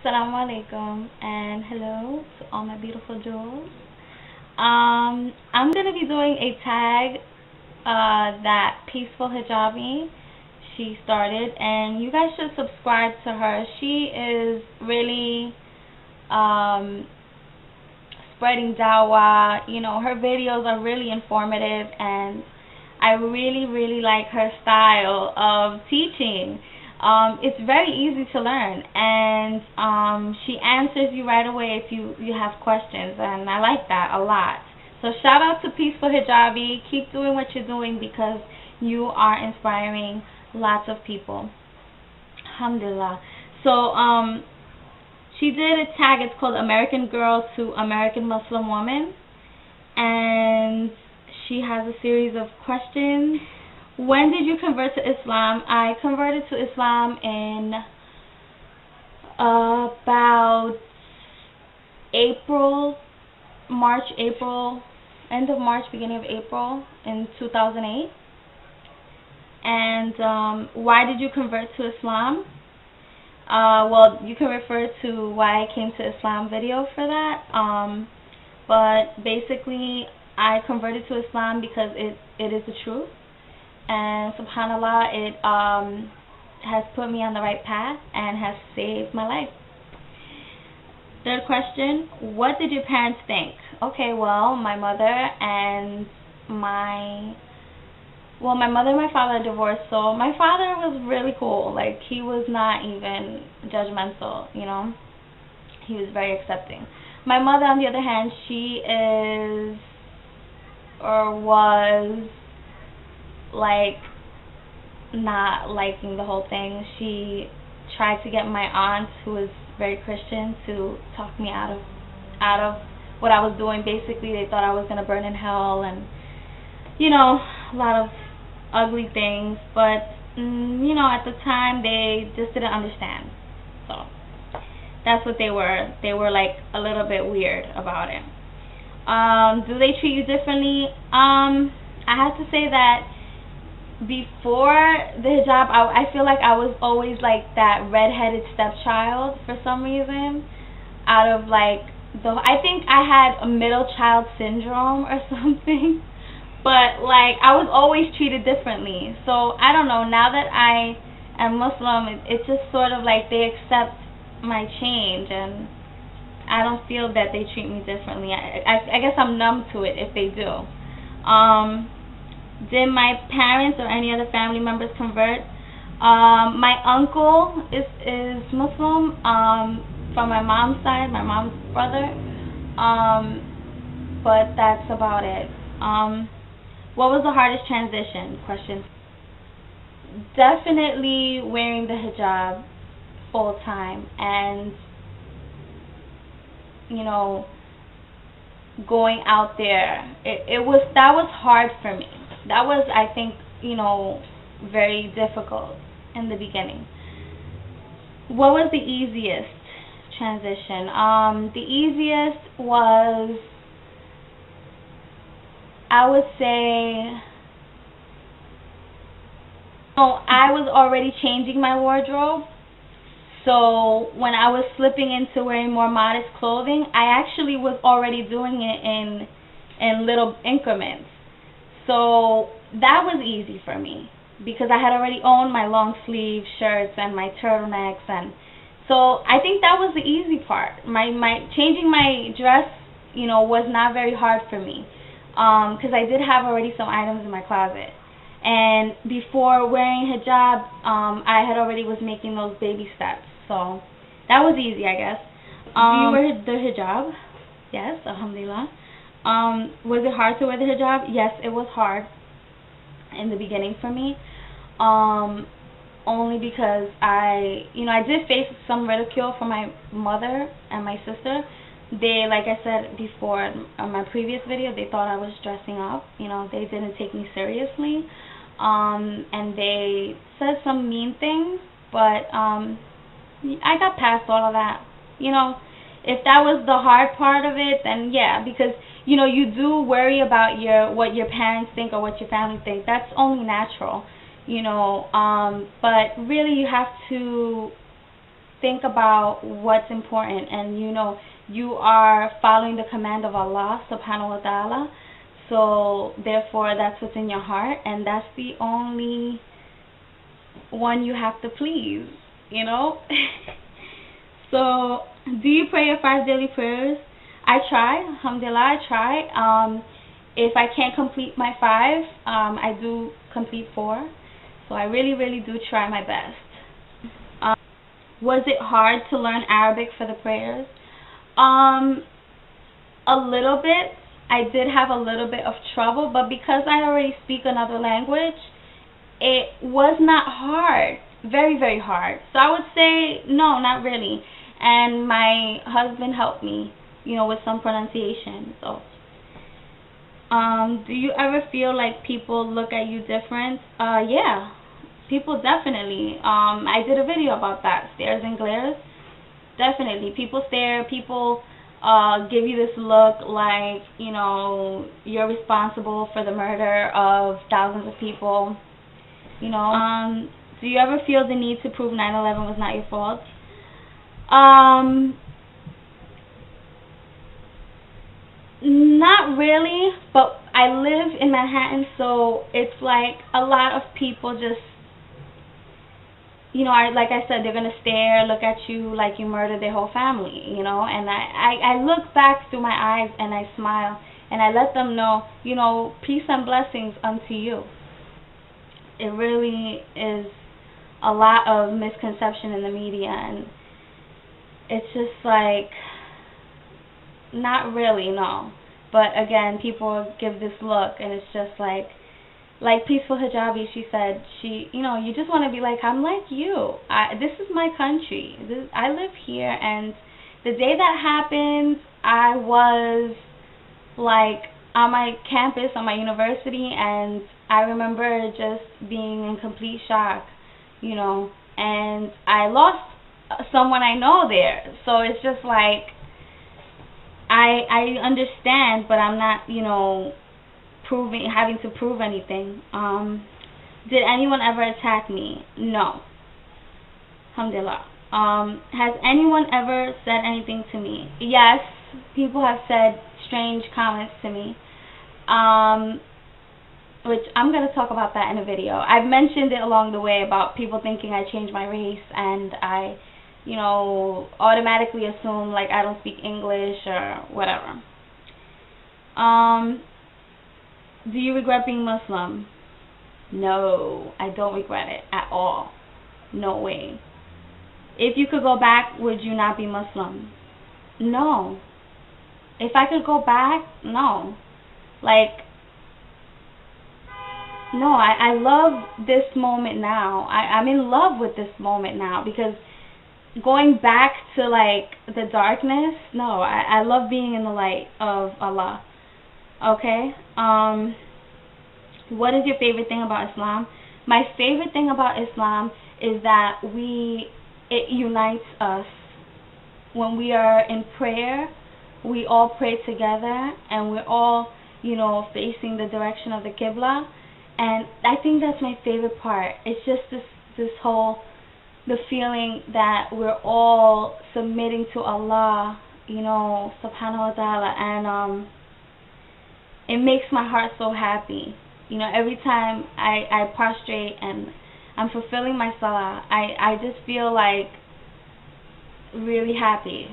Assalamu alaikum and hello to all my beautiful jewels. I'm going to be doing a tag that Peaceful Hijabi, she started, and you guys should subscribe to her. She is really spreading dawah. You know, her videos are really informative, and I really like her style of teaching. It's very easy to learn, and she answers you right away if you have questions, and I like that a lot. So shout out to Peaceful Hijabi. Keep doing what you're doing because you are inspiring lots of people. Alhamdulillah. So she did a tag. It's called American Girl to American Muslim Woman, and she has a series of questions. When did you convert to Islam? I converted to Islam in about April, end of March, beginning of April in 2008. And why did you convert to Islam? Well, you can refer to why I came to Islam video for that. But basically, I converted to Islam because it is the truth. And subhanallah, it has put me on the right path and has saved my life. Third question, what did your parents think? Okay, well, my mother and my father are divorced, so my father was really cool. Like, he was not even judgmental, you know. He was very accepting. My mother, on the other hand, she is, or was, like, not liking the whole thing. She tried to get my aunt, who is very Christian, to talk me out of what I was doing. Basically, they thought I was going to burn in hell, and, you know, a lot of ugly things. But, you know, at the time, they just didn't understand. So that's what they were. They were, like, a little bit weird about it. Do they treat you differently? I have to say that before the hijab, I feel like I was always like that redheaded stepchild for some reason. Out of like I think I had a middle child syndrome or something. But like I was always treated differently. So I don't know. Now that I am Muslim, it's just sort of like they accept my change, and I don't feel that they treat me differently. I guess I'm numb to it if they do. Did my parents or any other family members convert? My uncle is Muslim from my mom's side, my mom's brother. But that's about it. What was the hardest transition? Question. Definitely wearing the hijab full time, and you know, going out there. That was hard for me. That was, I think, you know, very difficult in the beginning. What was the easiest transition? The easiest was, I would say, I was already changing my wardrobe. So when I was slipping into wearing more modest clothing, I actually was already doing it in little increments. So that was easy for me because I had already owned my long sleeve shirts and my turtlenecks, and so I think that was the easy part. My changing my dress, you know, was not very hard for me because I did have already some items in my closet. And before wearing hijab, I had already was making those baby steps. So that was easy, I guess. Do you wear the hijab? Yes, alhamdulillah. Was it hard to wear the hijab? Yes, it was hard in the beginning for me. Only because I did face some ridicule from my mother and my sister. They, like I said before on my previous video, they thought I was dressing up. You know, they didn't take me seriously. And they said some mean things, but I got past all of that. You know, if that was the hard part of it, then yeah, because you know, you do worry about what your parents think or what your family think. That's only natural, you know. But really, you have to think about what's important, and you know you are following the command of Allah subhanahu wa ta'ala, so therefore that's what's in your heart, and that's the only one you have to please, you know. So do you pray your 5 daily prayers? I try, alhamdulillah, I try. If I can't complete my 5, I do complete 4. So I really do try my best. Was it hard to learn Arabic for the prayers? A little bit. I did have a little bit of trouble, but because I already speak another language, it was not hard. Very hard. So I would say no, not really. And my husband helped me, you know, with some pronunciation. So do you ever feel like people look at you different? Yeah, people definitely. I did a video about that, stares and glares. Definitely, people stare, people give you this look like, you know, you're responsible for the murder of thousands of people. You know, do you ever feel the need to prove 9/11 was not your fault? Not really, but I live in Manhattan, so it's like a lot of people just, you know, like I said, they're going to stare, look at you like you murdered their whole family, you know, and I look back through my eyes and I smile and I let them know, you know, peace and blessings unto you. It really is a lot of misconception in the media, and it's just like, not really, no. But again, people give this look, and it's just like Peaceful Hijabi, she said, you know, you just want to be like, I'm like you. This is my country. I live here, and the day that happened, I was like on my campus, on my university, and I remember just being in complete shock, you know, and I lost someone I know there. So it's just like, I understand, but I'm not, you know, having to prove anything. Did anyone ever attack me? No. Alhamdulillah. Has anyone ever said anything to me? Yes, people have said strange comments to me, which I'm going to talk about that in a video. I've mentioned it along the way about people thinking I changed my race, and I, you know, automatically assume like I don't speak English or whatever. Do you regret being Muslim? No, I don't regret it at all. No way. If you could go back, would you not be Muslim? No. If I could go back, no. Like, no, I love this moment now. I'm in love with this moment now, because going back to like the darkness, no, I love being in the light of Allah. Okay, what is your favorite thing about Islam? My favorite thing about Islam is that it unites us. When we are in prayer, we all pray together, and we're all, you know, facing the direction of the Qibla, and I think that's my favorite part. It's just this whole, the feeling that we're all submitting to Allah, you know, subhanahu wa ta'ala, and it makes my heart so happy. You know, every time I prostrate and I'm fulfilling my salah, I just feel like really happy.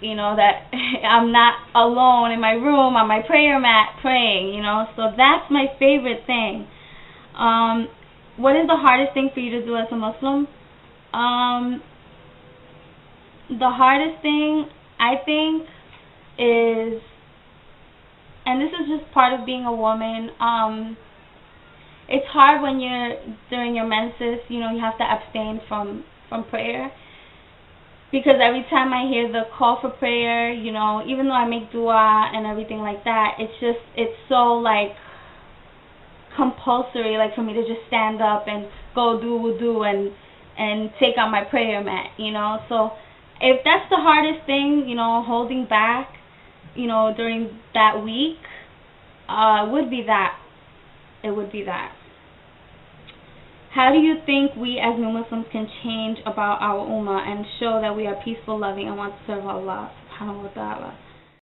You know, that I'm not alone in my room on my prayer mat praying, you know. So that's my favorite thing. What is the hardest thing for you to do as a Muslim? The hardest thing, I think, is, and this is just part of being a woman, it's hard when you're during your menses, you know, you have to abstain from prayer, because every time I hear the call for prayer, you know, even though I make dua and everything like that, it's so like compulsory, like for me to just stand up and go do wudu and take out my prayer mat, you know. So if that's the hardest thing, you know, holding back, you know, during that week, it would be that. It would be that. How do you think we as new Muslims can change about our ummah and show that we are peaceful, loving, and want to serve Allah subhanahu wa ta'ala?